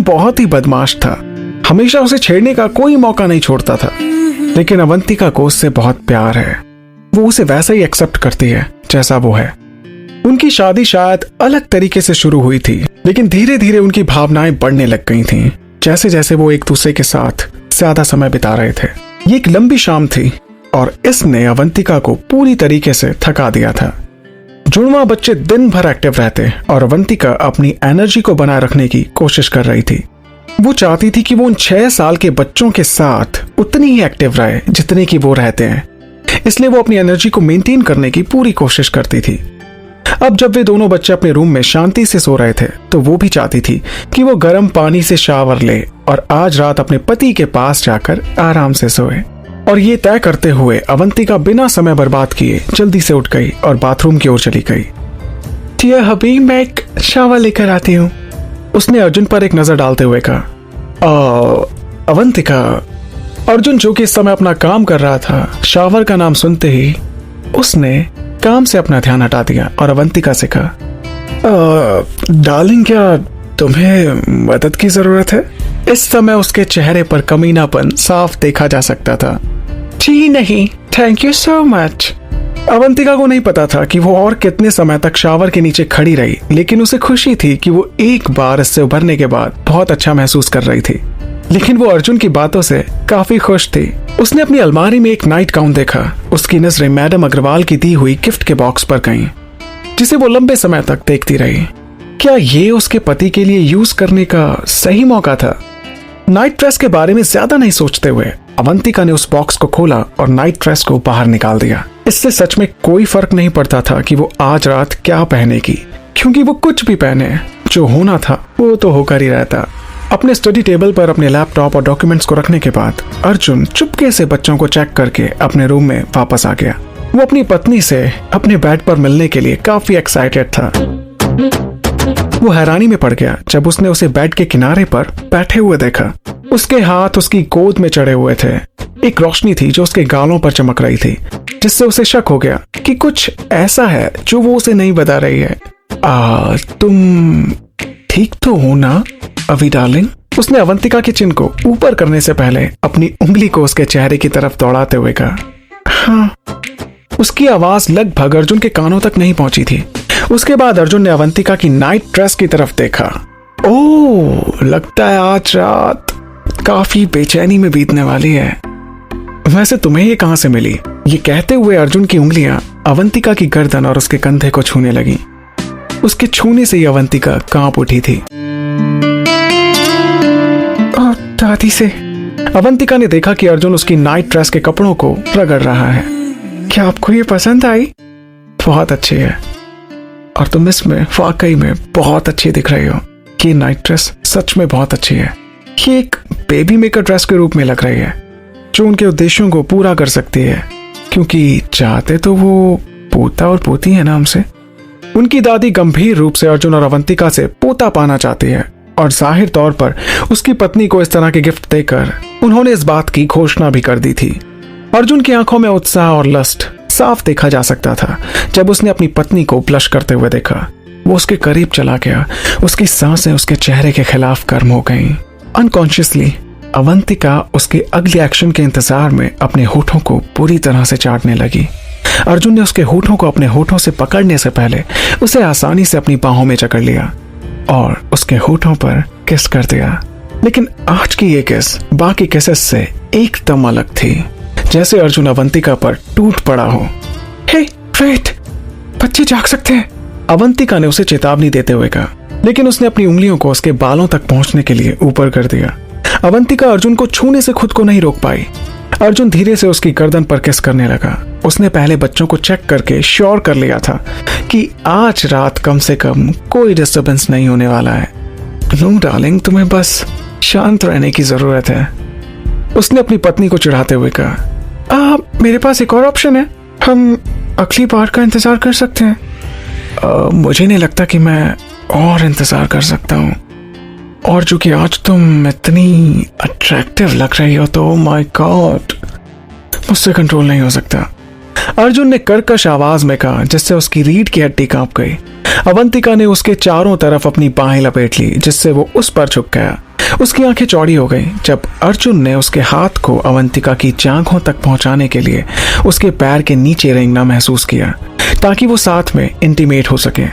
अर्जुन बहुत ही बदमाश था, हमेशा उसे छेड़ने का कोई मौका नहीं छोड़ता था। लेकिन अवंतिका को उससे बहुत प्यार है, वो उसे वैसा ही एक्सेप्ट करती है जैसा वो है। उनकी शादी शायद अलग तरीके से शुरू हुई थी, लेकिन धीरे धीरे उनकी भावनाएं बढ़ने लग गई थीं, जैसे जैसे वो एक दूसरे के साथ ज्यादा समय बिता रहे थे। ये एक लंबी शाम थी और इसने अवंतिका को पूरी तरीके से थका दिया था। जुड़वा बच्चे दिन भर एक्टिव रहते और अवंतिका अपनी एनर्जी को बनाए रखने की कोशिश कर रही थी। वो चाहती थी कि वो उन 6 साल के बच्चों के साथ उतनी ही एक्टिव रहे जितने की वो रहते हैं, इसलिए वो अपनी एनर्जी को मेंटेन करने की पूरी कोशिश करती थी। अब जब वे दोनों बच्चे अपने रूम में शांति से सो रहे थे तो वो भी चाहती थी कि वो गर्म पानी से शावर ले और आज रात अपने पति के पास जाकर आराम से सोए। और ये तय करते हुए अवंतिका बिना समय बर्बाद किए जल्दी से उठ गई और बाथरूम की ओर चली गई। डियर हबी, मैं एक शावर लेकर आती हूँ, उसने अर्जुन पर एक नजर डालते हुए कहा। अवंतिका। अर्जुन जो कि इस समय अपना काम कर रहा था, शावर का नाम सुनते ही उसने काम से अपना ध्यान हटा दिया और अवंतिका से कहा, डार्लिंग, क्या तुम्हें मदद की जरूरत है? इस समय उसके चेहरे पर कमीनापन साफ देखा जा सकता था। जी नहीं, thank you so much. Avantika को नहीं पता था कि वो और कितने समय तक शावर के नीचे खड़ी रही, लेकिन उसे खुशी थी कि वो एक बार इससे उभरने के बाद बहुत अच्छा महसूस कर रही थी। लेकिन वो अर्जुन की बातों से काफी खुश थी। उसने अपनी अलमारी में एक नाइट गाउन देखा। उसकी नजरें मैडम अग्रवाल की दी हुई गिफ्ट के बॉक्स पर गईं, जिसे वो लंबे समय तक देखती रही। क्या ये उसके पति के लिए यूज करने का सही मौका था? नाइट ड्रेस के बारे में ज्यादा नहीं सोचते हुए अवंतिका ने उस बॉक्स को खोला और नाइट ड्रेस को बाहर निकाल दिया। इससे सच में कोई फर्क नहीं पड़ता था कि वो आज रात क्या पहनेगी, क्योंकि वो कुछ भी पहने, जो होना था वो तो होकर ही रहता। अपने स्टडी टेबल पर अपने लैपटॉप और डॉक्यूमेंट्स को रखने के बाद अर्जुन चुपके से बच्चों को चेक करके अपने रूम में वापस आ गया। वो अपनी पत्नी से अपने बेड पर मिलने के लिए काफी एक्साइटेड था। वो हैरानी में पड़ गया जब उसने उसे बेड के किनारे पर बैठे हुए देखा। उसके हाथ उसकी गोद में चढ़े हुए थे। एक रोशनी थी जो उसके गालों पर चमक रही थी, जिससे उसे शक हो गया कि कुछ ऐसा है जो वो उसे नहीं बता रही है। तुम ठीक तो हो ना अभी डार्लिंग? उसने अवंतिका के चिन्ह को ऊपर करने से पहले अपनी उंगली को उसके चेहरे की तरफ दौड़ाते हुए कहा। हाँ। उसकी आवाज लगभग अर्जुन के कानों तक नहीं पहुंची थी। उसके बाद अर्जुन ने अवंतिका की नाइट ड्रेस की तरफ देखा। ओह, लगता है आज रात काफी बेचैनी में बीतने वाली है। वैसे तुम्हें ये कहां से मिली? ये कहते हुए अर्जुन की उंगलियां अवंतिका की गर्दन और उसके कंधे को छूने लगी। उसके छूने से ही अवंतिका कांप उठी थी। दादी से। अवंतिका ने देखा कि अर्जुन उसकी नाइट ड्रेस के कपड़ों को रगड़ रहा है। क्या आपको ये पसंद आई? बहुत अच्छी है और तुम इसमें वाकई में बहुत अच्छी दिख रही हो। ये नाइट ड्रेस सच में बहुत अच्छी है। ये एक बेबी मेकर ड्रेस के रूप में लग रही है, जो उनके उद्देश्यों को पूरा कर सकती है, क्योंकि चाहते तो वो पोता और पोती है ना हमसे। उनकी दादी गंभीर रूप से अर्जुन और अवंतिका से पोता पाना चाहती है और जाहिर तौर पर उसकी पत्नी को इस तरह के गिफ्ट देकर उन्होंने इस बात की घोषणा भी कर दी थी। अर्जुन की आंखों में उत्साह और लस्ट साफ देखा जा सकता था जब उसने अपनी पत्नी को ब्लश करते हुए देखा। वो उसके करीब चला गया। उसकी सांसें उसके चेहरे के खिलाफ गर्म हो गईं। अनकॉन्शियसली अवंतिका उसके अगले एक्शन के इंतजार में अपने होठों को पूरी तरह से चाटने लगी। अर्जुन ने उसके होठों को अपने होठों से पकड़ने से पहले उसे आसानी से अपनी बाहों में जकड़ लिया और उसके होठों पर किस कर दिया। लेकिन आज की ये किस बाकी किसेस से एकदम अलग थी, जैसे अर्जुन अवंतिका पर टूट पड़ा हो। हे वेट, बच्चे जाग सकते हैं, अवंतिका ने उसे चेतावनी देते हुए कहा, लेकिन उसने अपनी उंगलियों को उसके बालों तक पहुंचने के लिए ऊपर कर दिया। अवंतिका अर्जुन को छूने से खुद को नहीं रोक पाई। अर्जुन धीरे से उसकी गर्दन पर किस करने लगा। उसने पहले बच्चों को चेक करके श्योर कर लिया था कि आज रात कम से कम कोई डिस्टर्बेंस नहीं होने वाला है। नो डार्लिंग, तुम्हें बस शांत रहने की जरूरत है, उसने अपनी पत्नी को चिढ़ाते हुए कहा। मेरे पास एक और ऑप्शन है, हम अगली बार का इंतजार कर सकते हैं। मुझे नहीं लगता कि मैं और इंतजार कर सकता हूँ, और जो कि आज तुम इतनी अट्रैक्टिव लग रही हो तो माय गॉड, मुझसे कंट्रोल नहीं हो सकता, अर्जुन ने कर्कश आवाज में कहा, जिससे उसकी रीढ़ की हड्डी कांप गई। अवंतिका ने उसके चारों तरफ अपनी बाहें लपेट ली, जिससे वो उस पर झुक गया। उसकी आंखें चौड़ी हो गई जब अर्जुन ने उसके हाथ को अवंतिका की जांघों तक पहुंचाने के लिए उसके पैर के नीचे रेंगना महसूस किया ताकि वो साथ में इंटीमेट हो सके।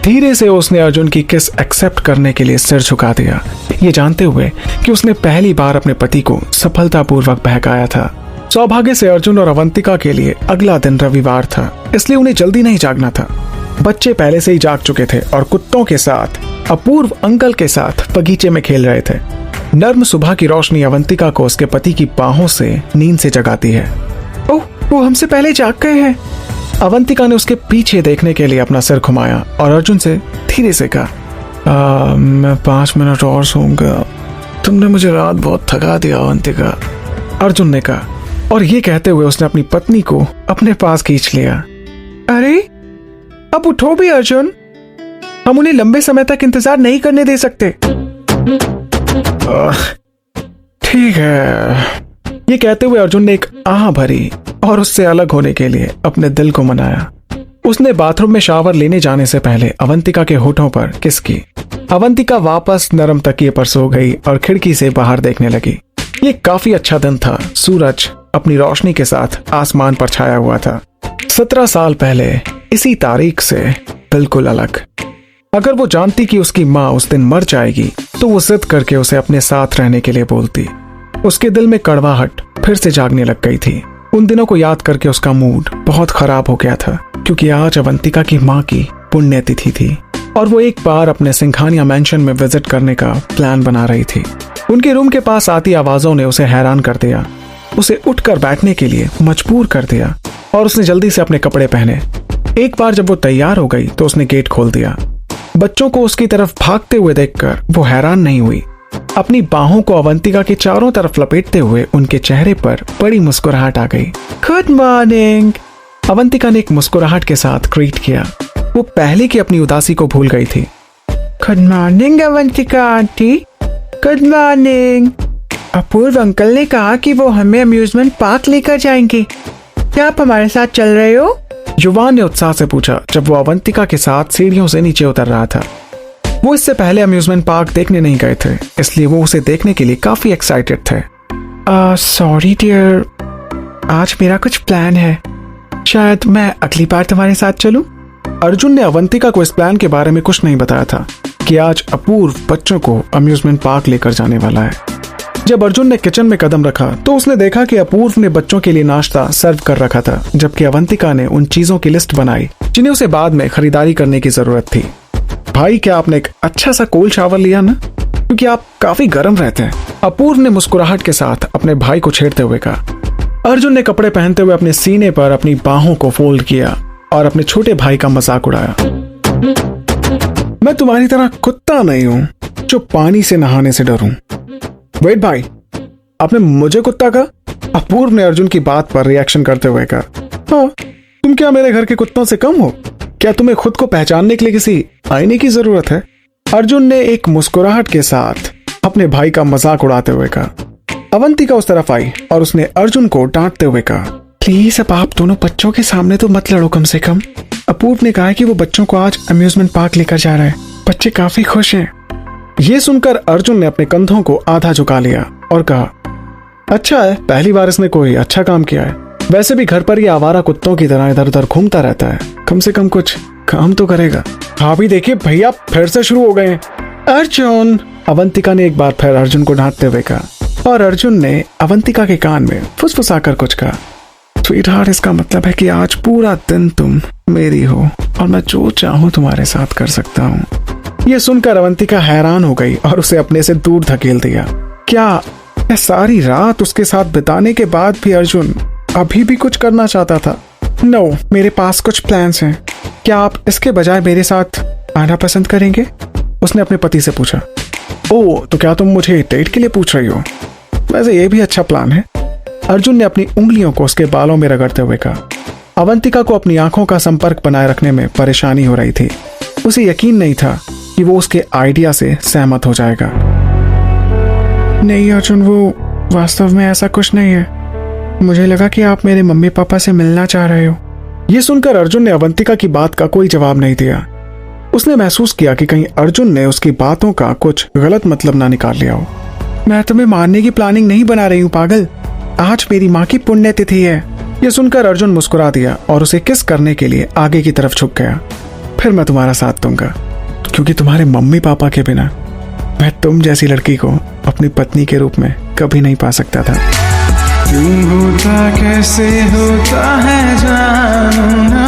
धीरे से उसने अर्जुन की किस एक्सेप्ट करने के लिए सिर झुका दिया, ये जानते हुए कि उसने पहली बार अपने पति को सफलतापूर्वक बहकाया था। सौभाग्य से अर्जुन और अवंतिका के लिए अगला दिन रविवार था, इसलिए उन्हें जल्दी नहीं जागना था। बच्चे पहले से ही जाग चुके थे और कुत्तों के साथ अपूर्व अंकल के साथ बगीचे में खेल रहे थे। नर्म सुबह की रोशनी अवंतिका को उसके पति की बाहों से नींद से जगाती है। ओह, वो हमसे पहले जाग गए हैं। अवंतिका ने उसके पीछे देखने के लिए अपना सिर घुमाया और अर्जुन से धीरे से कहा, मैं 5 मिनट और सोऊंगा। तुमने मुझे रात बहुत थका दिया अवंतिका, अर्जुन ने कहा, और ये कहते हुए उसने अपनी पत्नी को अपने पास खींच लिया। अरे अब उठो भी अर्जुन, हम उन्हें लंबे समय तक इंतजार नहीं करने दे सकते। ठीक है, ये कहते हुए अर्जुन ने एक आह भरी और उससे अलग होने के लिए अपने दिल को मनाया। उसने बाथरूम में शावर लेने जाने से पहले अवंतिका के होठों पर किस की। अवंतिका वापस नरम तकिए पर सो गई और खिड़की से बाहर देखने लगी। ये काफी अच्छा दिन था। सूरज अपनी रोशनी के साथ आसमान पर छाया हुआ था। 17 साल पहले इसी तारीख से बिल्कुल अलग। अगर वो जानती कि उसकी माँ उस दिन मर जाएगी तो वो जिद करके उसे अपने साथ रहने के लिए बोलती। उसके दिल में कड़वाहट फिर से जागने लग गई थी। उन दिनों को याद करके उसका मूड बहुत खराब हो गया था, क्योंकि आज अवंतिका की माँ की पुण्यतिथि थी और वो एक बार अपने सिंघानिया मैंशन में विजिट करने का प्लान बना रही थी। उनके रूम के पास आती आवाजों ने उसे हैरान कर दिया। उसे उठकर बैठने के लिए मजबूर कर दिया और उसने जल्दी से अपने कपड़े पहने। एक बार जब वो तैयार हो गई तो उसने गेट खोल दिया। बच्चों को उसकी तरफ भागते हुए देखकर वो हैरान नहीं हुई। अपनी बाहों को अवंतिका के चारों तरफ लपेटते हुए उनके चेहरे पर बड़ी मुस्कुराहट आ गई। गुड मॉर्निंग, अवंतिका ने एक मुस्कुराहट के साथ ग्रीट किया। वो पहले की अपनी उदासी को भूल गई थी। Good morning Avantika aunty. Good morning. Apoorva uncle ने कहा कि वो हमें अम्यूजमेंट पार्क लेकर जाएंगे, क्या आप हमारे साथ चल रहे हो? युवान ने उत्साह से पूछा जब वो अवंतिका के साथ सीढ़ियों से नीचे उतर रहा था। वो इससे पहले अम्यूजमेंट पार्क देखने नहीं गए थे, इसलिए वो उसे देखने के लिए काफी एक्साइटेड थे। सॉरी डियर, आज मेरा कुछ प्लान है, शायद मैं अगली बार तुम्हारे साथ चलूं। अर्जुन ने अवंतिका को इस प्लान के बारे में कुछ नहीं बताया था कि आज अपूर्व बच्चों को अम्यूजमेंट पार्क लेकर जाने वाला है। जब अर्जुन ने किचन में कदम रखा तो उसने देखा कि अपूर्व ने बच्चों के लिए नाश्ता सर्व कर रखा था, जबकि अवंतिका ने उन चीजों की लिस्ट बनाई जिन्हें उसे बाद में खरीदारी करने की जरूरत थी। भाई, क्या आपने एक अच्छा सा कोल्ड शावर लिया ना, क्योंकि आप काफी गर्म रहते हैं, अपूर्व ने मुस्कुराहट के साथ अपने भाई को छेड़ते हुए कहा। अर्जुन ने कपड़े पहनते हुए अपने सीने पर अपनी बाहों को फोल्ड किया और अपने छोटे भाई का मजाक उड़ाया। मैं तुम्हारी तरह कुत्ता नहीं हूं जो पानी से नहाने से डरूं। वेट भाई, आपने मुझे कुत्ता कहा? अपूर्व ने अर्जुन की बात पर रिएक्शन करते हुए कहा। हाँ, तुम क्या मेरे घर के कुत्तों से कम हो? क्या तुम्हें खुद को पहचानने के लिए किसी आईने की जरूरत है? अर्जुन ने एक मुस्कुराहट के साथ अपने भाई का मजाक उड़ाते हुए कहा। अवंतिका उस तरफ आई और उसने अर्जुन को डांटते हुए कहा, प्लीज अब आप दोनों बच्चों के सामने तो मत लड़ो कम से कम। अपूर्व ने कहा कि वो बच्चों को आज अम्यूजमेंट पार्क लेकर जा रहा है, बच्चे काफी खुश हैं। ये सुनकर अर्जुन ने अपने कंधों को आधा झुका लिया और कहा, अच्छा है, पहली बार इसने कोई अच्छा काम किया है। वैसे भी घर पर ये आवारा कुत्तों की तरह इधर उधर घूमता रहता है, कम से कम कुछ काम तो करेगा। हाँ भी देखिए भैया, फिर से शुरू हो गए हैं। अर्जुन, अवंतिका ने एक बार फिर अर्जुन को डांटते हुए कहा और अर्जुन ने अवंतिका के कान में फुसफुसाकर कुछ कहा। स्वीटहार्ट, इसका मतलब है कि आज पूरा दिन तुम मेरी हो और मैं जो चाहूं तुम्हारे साथ कर सकता हूं। यह सुनकर अवंतिका हैरान हो गई और उसे अपने से दूर धकेल दिया। क्या सारी रात उसके साथ बिताने के बाद भी अर्जुन अभी भी कुछ करना चाहता था? नो, मेरे पास कुछ प्लान्स हैं। क्या आप इसके बजाय मेरे साथ आना पसंद करेंगे? उसने अपने पति से पूछा। ओह, तो क्या तुम मुझे डेट के लिए पूछ रही हो? वैसे ये भी अच्छा प्लान है। अर्जुन ने अपनी उंगलियों को उसके बालों में रगड़ते हुए कहा। अवंतिका को अपनी आंखों का संपर्क बनाए रखने में परेशानी हो रही थी। उसे यकीन नहीं था कि वो उसके आइडिया से सहमत हो जाएगा। नहीं अर्जुन, वो वास्तव में ऐसा कुछ नहीं है। मुझे लगा कि आप मेरे मम्मी पापा से मिलना चाह रहे हो। ये सुनकर अर्जुन ने अवंतिका की बात का कोई जवाब नहीं दिया। उसने महसूस किया कि कहीं अर्जुन ने उसकी बातों का कुछ गलत मतलब ना निकाल लिया हो। मैं तुम्हें मारने की प्लानिंग नहीं बना रही हूँ पागल, आज मेरी माँ की पुण्यतिथि है। यह सुनकर अर्जुन मुस्कुरा दिया और उसे किस करने के लिए आगे की तरफ झुक गया। फिर मैं तुम्हारा साथ दूंगा, क्योंकि तुम्हारे मम्मी पापा के बिना मैं तुम जैसी लड़की को अपनी पत्नी के रूप में कभी नहीं पा सकता था। क्यों होता कैसे होता है जानू ना,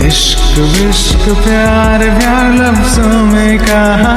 इश्क विश्क प्यार प्यार लफ्जों में कहा।